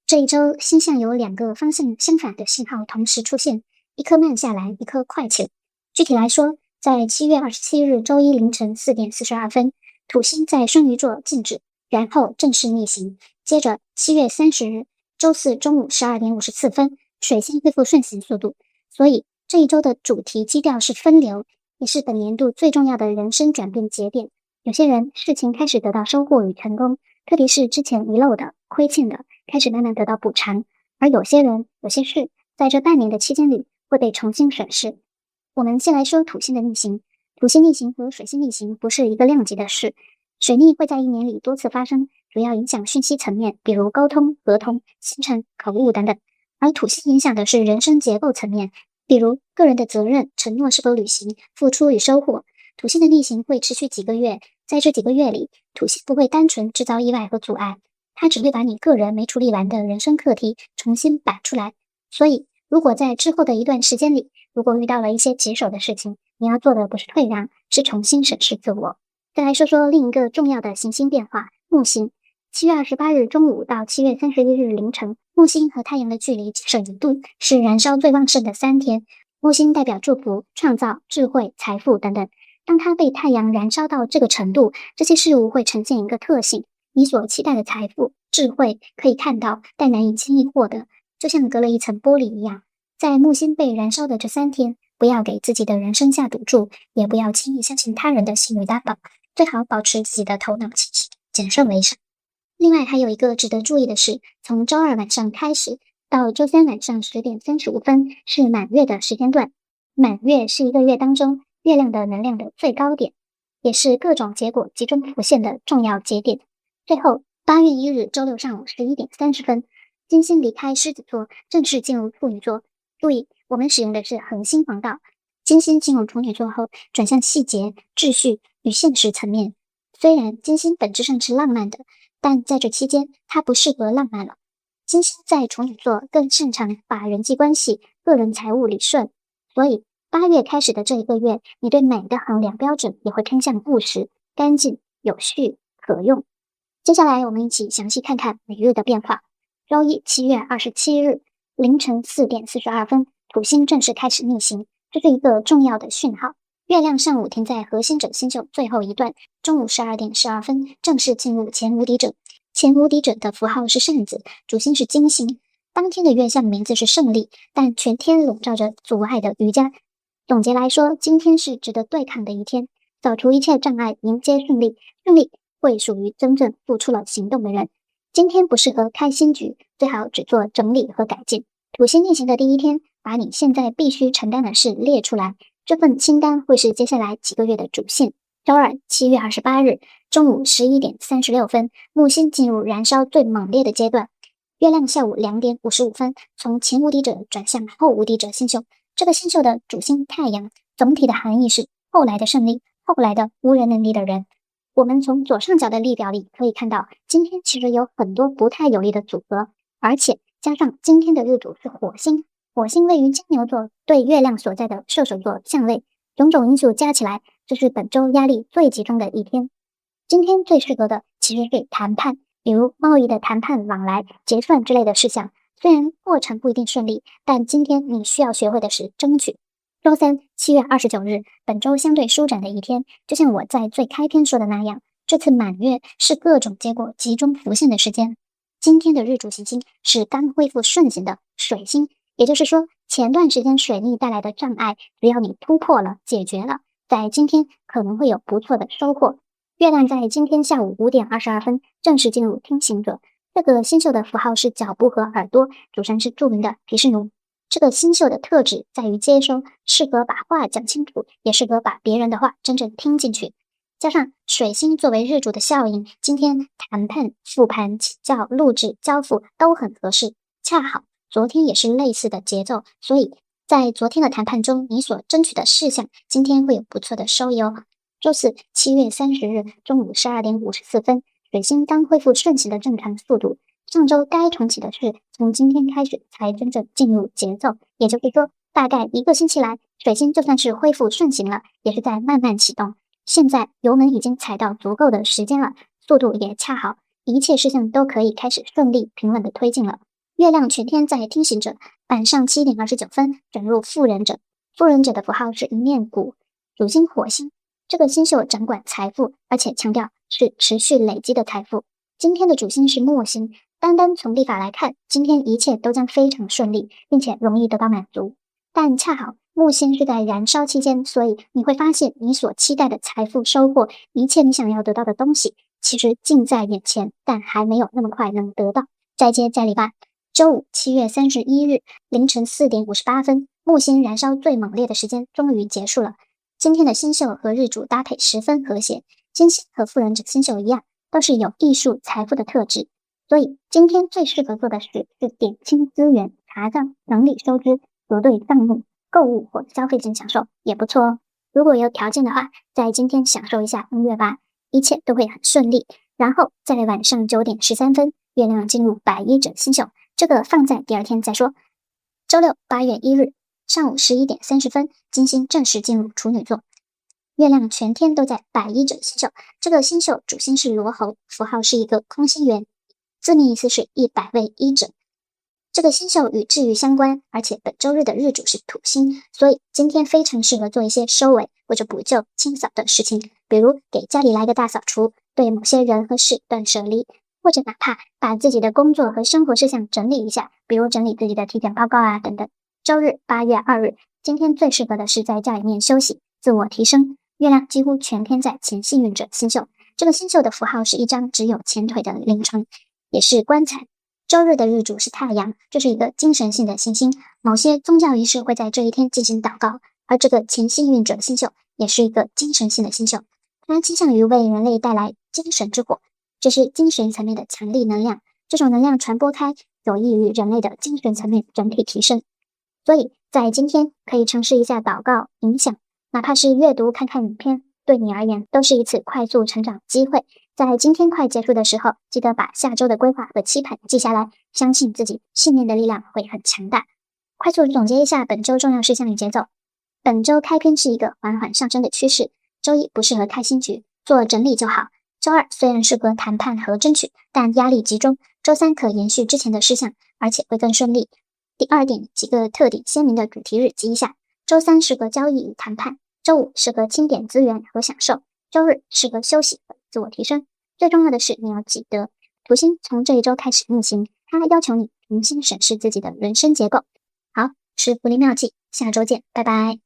这一周星象有两个方向相反的信号同时出现，一颗慢下来，一颗快起来。具体来说，在7月27日周一凌晨4点42分，土星在双鱼座静止，然后正式逆行。接着7月30日周四中午12点54分，水星恢复顺行速度。所以这一周的主题基调是分流，也是本年度最重要的人生转变节点。有些人事情开始得到收获与成功，特别是之前遗漏的、亏欠的，开始慢慢得到补偿；而有些人、有些事，在这半年的期间里会被重新审视。我们先来说土星的逆行。土星逆行和水星逆行不是一个量级的事，水逆会在一年里多次发生，主要影响讯息层面，比如沟通、合同、行程、口误等等；而土星影响的是人生结构层面，比如个人的责任、承诺是否履行、付出与收获。土星的逆行会持续几个月，在这几个月里，土星不会单纯制造意外和阻碍，它只会把你个人没处理完的人生课题重新摆出来。所以，如果在之后的一段时间里，如果遇到了一些棘手的事情，你要做的不是退让，是重新审视自我。再来说说另一个重要的行星变化——木星。7月28日中午到7月31日凌晨，木星和太阳的距离仅剩1度，是燃烧最旺盛的3天。木星代表祝福、创造、智慧、财富等等。当它被太阳燃烧到这个程度，这些事物会呈现一个特性：你所期待的财富、智慧可以看到，但难以轻易获得，就像隔了一层玻璃一样。在木星被燃烧的这3天，不要给自己的人生下赌注，也不要轻易相信他人的信誉担保，最好保持自己的头脑清醒，谨慎为上。另外还有一个值得注意的是，从周二晚上开始到周三晚上10点35分是满月的时间段。满月是一个月当中月亮的能量的最高点，也是各种结果集中浮现的重要节点。最后8月1日周六上午11点30分，金星离开狮子座，正式进入处女座。注意，我们使用的是恒星黄道。金星进入处女座后，转向细节、秩序与现实层面。虽然金星本质上是浪漫的，但在这期间，它不适合浪漫了。金星在处女座更擅长把人际关系、个人财务理顺，所以8月开始的这一个月，你对美的衡量标准也会偏向务实、干净、有序、可用。接下来我们一起详细看看每日的变化。周一7月27日凌晨4点42分，土星正式开始逆行，这是一个重要的讯号。月亮上午停在核心者星宿最后一段，中午12点12分正式进入前无敌者。前无敌者的符号是扇子，主星是金星。当天的月相名字是胜利，但全天笼罩着阻碍的瑜伽。总结来说，今天是值得对抗的一天，扫除一切障碍，迎接胜利。胜利会属于真正付出了行动的人。今天不适合开新局，最好只做整理和改进。土星逆行的第一天，把你现在必须承担的事列出来，这份清单会是接下来几个月的主线。周二7月28日中午11点36分，木星进入燃烧最猛烈的阶段。月亮下午2点55分从前无敌者转向后无敌者星宿。这个星宿的主星太阳，总体的含义是后来的胜利，后来的无人能敌的人。我们从左上角的列表里可以看到，今天其实有很多不太有利的组合，而且加上今天的日主是火星，火星位于金牛座，对月亮所在的射手座相位，种种因素加起来，这是本周压力最集中的一天。今天最适合的其实是谈判，比如贸易的谈判、往来、结算之类的事项。虽然过程不一定顺利，但今天你需要学会的是争取。周三7月29日，本周相对舒展的一天，就像我在最开篇说的那样，这次满月是各种结果集中浮现的时间。今天的日主行星是刚恢复顺行的水星，也就是说，前段时间水逆带来的障碍，只要你突破了、解决了，在今天可能会有不错的收获。月亮在今天下午5点22分正式进入天行者。这个星宿的符号是脚部和耳朵，主神是著名的毗湿奴。这个星宿的特质在于接收，适合把话讲清楚，也适合把别人的话真正听进去。加上水星作为日主的效应，今天谈判、复盘、请教、录制、交付都很合适。恰好昨天也是类似的节奏，所以在昨天的谈判中，你所争取的事项，今天会有不错的收益哦。周四7月30日中午12点54分。水星刚恢复顺行的正常速度，上周该重启的事从今天开始才真正进入节奏，也就是说，大概1个星期来，水星就算是恢复顺行了，也是在慢慢启动。现在油门已经踩到足够的时间了，速度也恰好，一切事项都可以开始顺利平稳的推进了。月亮全天在天行者，晚上7点29分转入妇人者。妇人者的符号是一面鼓，主星火星。这个星宿掌管财富，而且强调是持续累积的财富。今天的主星是木星，单单从历法来看，今天一切都将非常顺利，并且容易得到满足。但恰好木星是在燃烧期间，所以你会发现你所期待的财富收获，一切你想要得到的东西，其实近在眼前，但还没有那么快能得到。再接再厉吧。周五7月31日凌晨4点58分，木星燃烧最猛烈的时间终于结束了。今天的星宿和日主搭配十分和谐，金星和妇人者星宿一样，都是有艺术财富的特质，所以今天最适合做的事是点清资源、查账、整理收支、核对账目、购物或消费性享受也不错哦。如果有条件的话，在今天享受一下音乐吧，一切都会很顺利。然后在晚上9点13分，月亮进入百衣者星宿，这个放在第二天再说。周六8月1日上午11点30分，金星正式进入处女座，月亮全天都在百衣者星宿。这个星宿主星是罗喉，符号是一个空心圆，字面意思是100位医者。这个星宿与治愈相关，而且本周日的日主是土星，所以今天非常适合做一些收尾或者补救、清扫的事情，比如给家里来个大扫除，对某些人和事断舍离，或者哪怕把自己的工作和生活事项整理一下，比如整理自己的体检报告啊等等。周日8月2日，今天最适合的是在家里面休息、自我提升。月亮几乎全天在前幸运者星宿，这个星宿的符号是一张只有前腿的灵床，也是棺材。周日的日主是太阳，这是一个精神性的行星，某些宗教仪式会在这一天进行祷告，而这个前幸运者星宿也是一个精神性的星宿，它倾向于为人类带来精神之火，这是精神层面的强力能量，这种能量传播开，有益于人类的精神层面整体提升。所以在今天可以尝试一下祷告、冥想，哪怕是阅读、看看影片，对你而言都是一次快速成长机会。在今天快结束的时候，记得把下周的规划和期盼记下来，相信自己，信念的力量会很强大。快速总结一下本周重要事项与节奏。本周开篇是一个缓缓上升的趋势，周一不适合开新局，做整理就好。周二虽然适合谈判和争取，但压力集中。周三可延续之前的事项，而且会更顺利。第二点，几个特点鲜明的主题日记一下。周三适合交易与谈判，周五适合清点资源和享受，周日适合休息和自我提升。最重要的是，你要记得，土星从这一周开始运行，它要求你重新审视自己的人生结构。好，是福利妙计，下周见，拜拜。